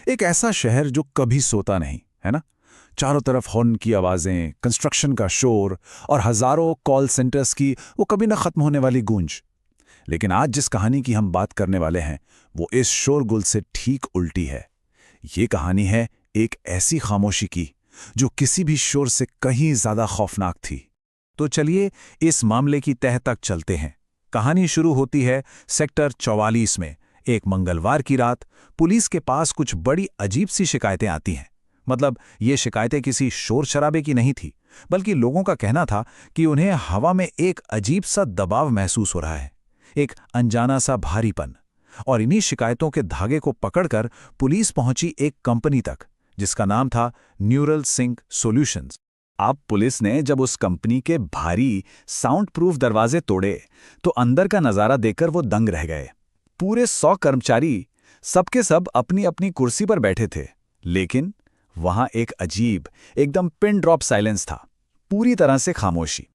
एक ऐसा शहर जो कभी सोता नहीं, है ना? चारों तरफ हॉर्न की आवाजें, कंस्ट्रक्शन का शोर और हजारों कॉल सेंटर्स की वो कभी न खत्म होने वाली गूंज। लेकिन आज जिस कहानी की हम बात करने वाले हैं, वो इस शोरगुल से ठीक उल्टी है। ये कहानी है एक ऐसी खामोशी की जो किसी भी शोर से कहीं ज्यादा खौफनाक थी। तो चलिए इस मामले की तह तक चलते हैं। कहानी शुरू होती है सेक्टर 44 में। एक मंगलवार की रात पुलिस के पास कुछ बड़ी अजीब सी शिकायतें आती हैं। मतलब ये शिकायतें किसी शोर शराबे की नहीं थी, बल्कि लोगों का कहना था कि उन्हें हवा में एक अजीब सा दबाव महसूस हो रहा है, एक अनजाना सा भारीपन। और इन्हीं शिकायतों के धागे को पकड़कर पुलिस पहुंची एक कंपनी तक, जिसका नाम था न्यूरल सिंक सॉल्यूशंस। अब पुलिस ने जब उस कंपनी के भारी साउंड प्रूफ दरवाजे तोड़े, तो अंदर का नजारा देखकर वो दंग रह गए। पूरे 100 कर्मचारी सबके सब अपनी अपनी कुर्सी पर बैठे थे, लेकिन वहां एक अजीब, एकदम पिन ड्रॉप साइलेंस था। पूरी तरह से खामोशी।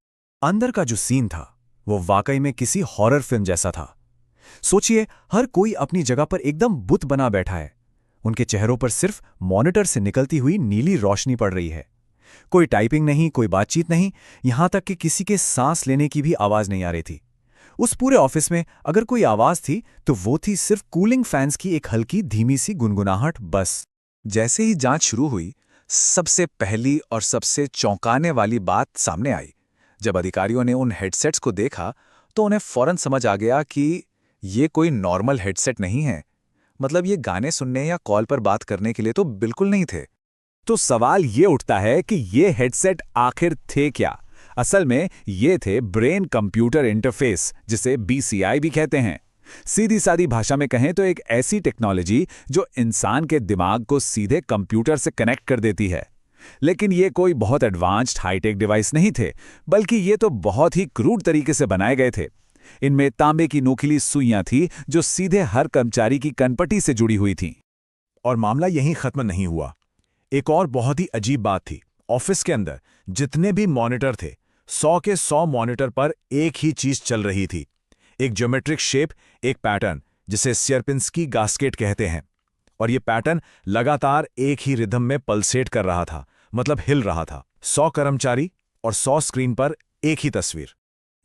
अंदर का जो सीन था वो वाकई में किसी हॉरर फिल्म जैसा था। सोचिए, हर कोई अपनी जगह पर एकदम बुत बना बैठा है। उनके चेहरों पर सिर्फ मॉनिटर से निकलती हुई नीली रोशनी पड़ रही है। कोई टाइपिंग नहीं, कोई बातचीत नहीं, यहां तक कि किसी के सांस लेने की भी आवाज नहीं आ रही थी। उस पूरे ऑफिस में अगर कोई आवाज थी तो वो थी सिर्फ कूलिंग फैंस की एक हल्की धीमी सी गुनगुनाहट, बस। जैसे ही जांच शुरू हुई, सबसे पहली और सबसे चौंकाने वाली बात सामने आई। जब अधिकारियों ने उन हेडसेट्स को देखा तो उन्हें फौरन समझ आ गया कि ये कोई नॉर्मल हेडसेट नहीं है। मतलब ये गाने सुनने या कॉल पर बात करने के लिए तो बिल्कुल नहीं थे। तो सवाल ये उठता है कि ये हेडसेट आखिर थे क्या? असल में ये थे ब्रेन कंप्यूटर इंटरफेस, जिसे BCI भी कहते हैं। सीधी सादी भाषा में कहें तो एक ऐसी टेक्नोलॉजी जो इंसान के दिमाग को सीधे कंप्यूटर से कनेक्ट कर देती है। लेकिन ये कोई बहुत एडवांस्ड हाईटेक डिवाइस नहीं थे, बल्कि ये तो बहुत ही क्रूड तरीके से बनाए गए थे। इनमें तांबे की नोकीली सुइयां थी जो सीधे हर कर्मचारी की कनपटी से जुड़ी हुई थीं। और मामला यहीं खत्म नहीं हुआ। एक और बहुत ही अजीब बात थी। ऑफिस के अंदर जितने भी मॉनिटर थे, 100 के 100 मॉनिटर पर एक ही चीज चल रही थी। एक ज्योमेट्रिक शेप, एक पैटर्न, जिसे सियरपिंस्की गास्केट कहते हैं। और ये पैटर्न लगातार एक ही रिदम में पल्सेट कर रहा था, मतलब हिल रहा था। 100 कर्मचारी और 100 स्क्रीन पर एक ही तस्वीर।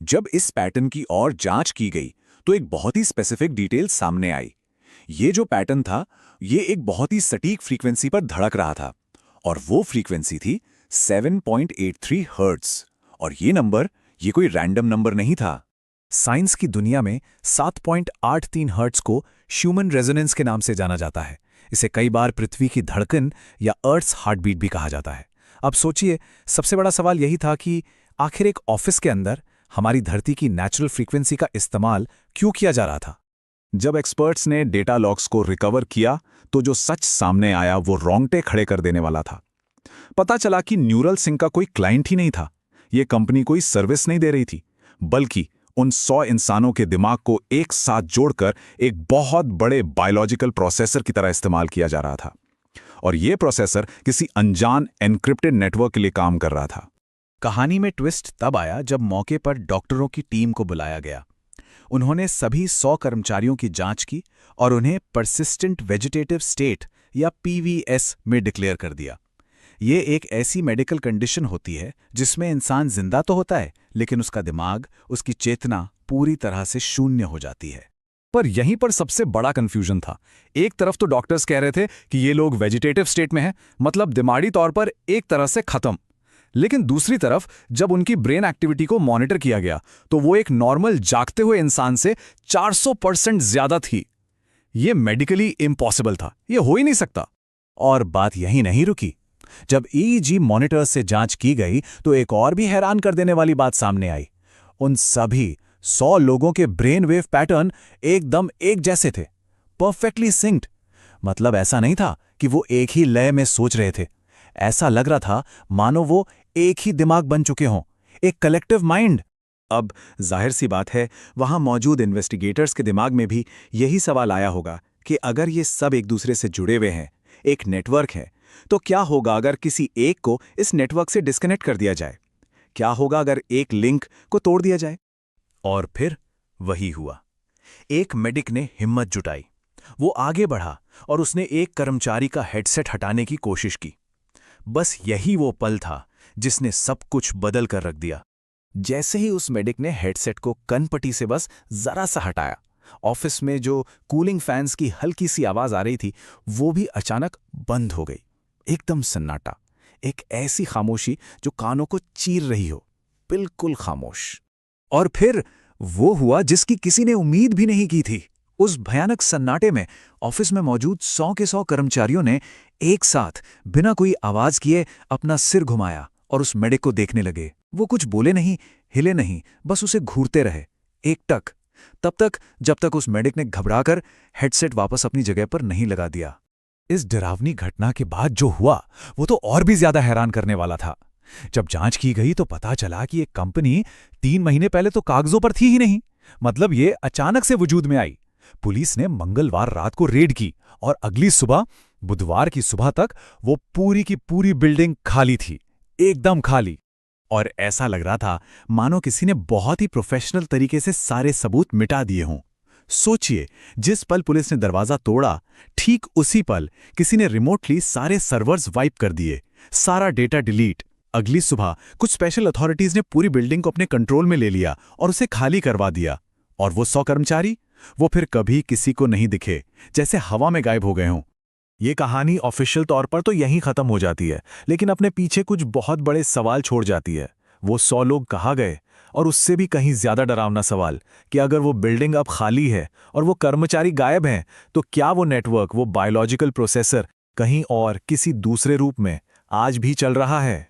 जब इस पैटर्न की और जांच की गई तो एक बहुत ही स्पेसिफिक डिटेल सामने आई। ये जो पैटर्न था, ये एक बहुत ही सटीक फ्रीक्वेंसी पर धड़क रहा था, और वो फ्रीक्वेंसी थी 7.83 हर्ट्ज। और ये नंबर, ये कोई रैंडम नंबर नहीं था। साइंस की दुनिया में 7.83 हर्ट्ज को ह्यूमन रेजोनेंस के नाम से जाना जाता है। इसे कई बार पृथ्वी की धड़कन या अर्थ्स हार्टबीट भी कहा जाता है। अब सोचिए, सबसे बड़ा सवाल यही था कि आखिर एक ऑफिस के अंदर हमारी धरती की नेचुरल फ्रीक्वेंसी का इस्तेमाल क्यों किया जा रहा था? जब एक्सपर्ट्स ने डेटा लॉग्स को रिकवर किया तो जो सच सामने आया वो रोंगटे खड़े कर देने वाला था। पता चला कि न्यूरल सिंक का कोई क्लाइंट ही नहीं था। ये कंपनी कोई सर्विस नहीं दे रही थी, बल्कि उन 100 इंसानों के दिमाग को एक साथ जोड़कर एक बहुत बड़े बायोलॉजिकल प्रोसेसर की तरह इस्तेमाल किया जा रहा था। और ये प्रोसेसर किसी अनजान एन्क्रिप्टेड नेटवर्क के लिए काम कर रहा था। कहानी में ट्विस्ट तब आया जब मौके पर डॉक्टरों की टीम को बुलाया गया। उन्होंने सभी 100 कर्मचारियों की जांच की और उन्हें परसिस्टेंट वेजिटेटिव स्टेट या PVS में डिक्लेयर कर दिया। ये एक ऐसी मेडिकल कंडीशन होती है जिसमें इंसान जिंदा तो होता है, लेकिन उसका दिमाग, उसकी चेतना पूरी तरह से शून्य हो जाती है। पर यहीं पर सबसे बड़ा कंफ्यूजन था। एक तरफ तो डॉक्टर्स कह रहे थे कि ये लोग वेजिटेटिव स्टेट में हैं, मतलब दिमागी तौर पर एक तरह से खत्म। लेकिन दूसरी तरफ जब उनकी ब्रेन एक्टिविटी को मॉनिटर किया गया तो वो एक नॉर्मल जागते हुए इंसान से 400% ज्यादा थी। ये मेडिकली इम्पॉसिबल था, ये हो ही नहीं सकता। और बात यहीं नहीं रुकी। जब EEG मॉनिटर से जांच की गई तो एक और भी हैरान कर देने वाली बात सामने आई। उन सभी 100 लोगों के ब्रेन वेव पैटर्न एकदम एक जैसे थे, परफेक्टली सिंक्ड। मतलब ऐसा नहीं था कि वो एक ही लय में सोच रहे थे। ऐसा लग रहा था मानो वो एक ही दिमाग बन चुके हों, एक कलेक्टिव माइंड। अब जाहिर सी बात है, वहां मौजूद इन्वेस्टिगेटर्स के दिमाग में भी यही सवाल आया होगा कि अगर ये सब एक दूसरे से जुड़े हुए हैं, एक नेटवर्क है, तो क्या होगा अगर किसी एक को इस नेटवर्क से डिस्कनेक्ट कर दिया जाए? क्या होगा अगर एक लिंक को तोड़ दिया जाए? और फिर वही हुआ। एक मेडिक ने हिम्मत जुटाई। वो आगे बढ़ा और उसने एक कर्मचारी का हेडसेट हटाने की कोशिश की। बस यही वो पल था जिसने सब कुछ बदल कर रख दिया। जैसे ही उस मेडिक ने हेडसेट को कनपट्टी से बस जरा सा हटाया, ऑफिस में जो कूलिंग फैंस की हल्की सी आवाज आ रही थी वो भी अचानक बंद हो गई। एकदम सन्नाटा, एक ऐसी खामोशी जो कानों को चीर रही हो, बिल्कुल खामोश। और फिर वो हुआ जिसकी किसी ने उम्मीद भी नहीं की थी। उस भयानक सन्नाटे में ऑफिस में मौजूद 100 के 100 कर्मचारियों ने एक साथ बिना कोई आवाज किए अपना सिर घुमाया और उस मेडिक को देखने लगे। वो कुछ बोले नहीं, हिले नहीं, बस उसे घूरते रहे, एकटक, तब तक जब तक उस मेडिक ने घबराकर हेडसेट वापस अपनी जगह पर नहीं लगा दिया। इस डरावनी घटना के बाद जो हुआ वो तो और भी ज्यादा हैरान करने वाला था। जब जांच की गई तो पता चला कि एक कंपनी 3 महीने पहले तो कागजों पर थी ही नहीं, मतलब ये अचानक से वजूद में आई। पुलिस ने मंगलवार रात को रेड की और अगली सुबह, बुधवार की सुबह तक वो पूरी की पूरी बिल्डिंग खाली थी, एकदम खाली। और ऐसा लग रहा था मानो किसी ने बहुत ही प्रोफेशनल तरीके से सारे सबूत मिटा दिए हों। सोचिए, जिस पल पुलिस ने दरवाजा तोड़ा, ठीक उसी पल किसी ने रिमोटली सारे सर्वर्स वाइप कर दिए, सारा डेटा डिलीट। अगली सुबह कुछ स्पेशल अथॉरिटीज ने पूरी बिल्डिंग को अपने कंट्रोल में ले लिया और उसे खाली करवा दिया। और वो 100 कर्मचारी, वो फिर कभी किसी को नहीं दिखे, जैसे हवा में गायब हो गए हों। ये कहानी ऑफिशियल तौर पर तो यहीं खत्म हो जाती है, लेकिन अपने पीछे कुछ बहुत बड़े सवाल छोड़ जाती है। वो 100 लोग कहाँ गए? और उससे भी कहीं ज्यादा डरावना सवाल कि अगर वो बिल्डिंग अब खाली है और वो कर्मचारी गायब हैं, तो क्या वो नेटवर्क, वो बायोलॉजिकल प्रोसेसर कहीं और किसी दूसरे रूप में आज भी चल रहा है?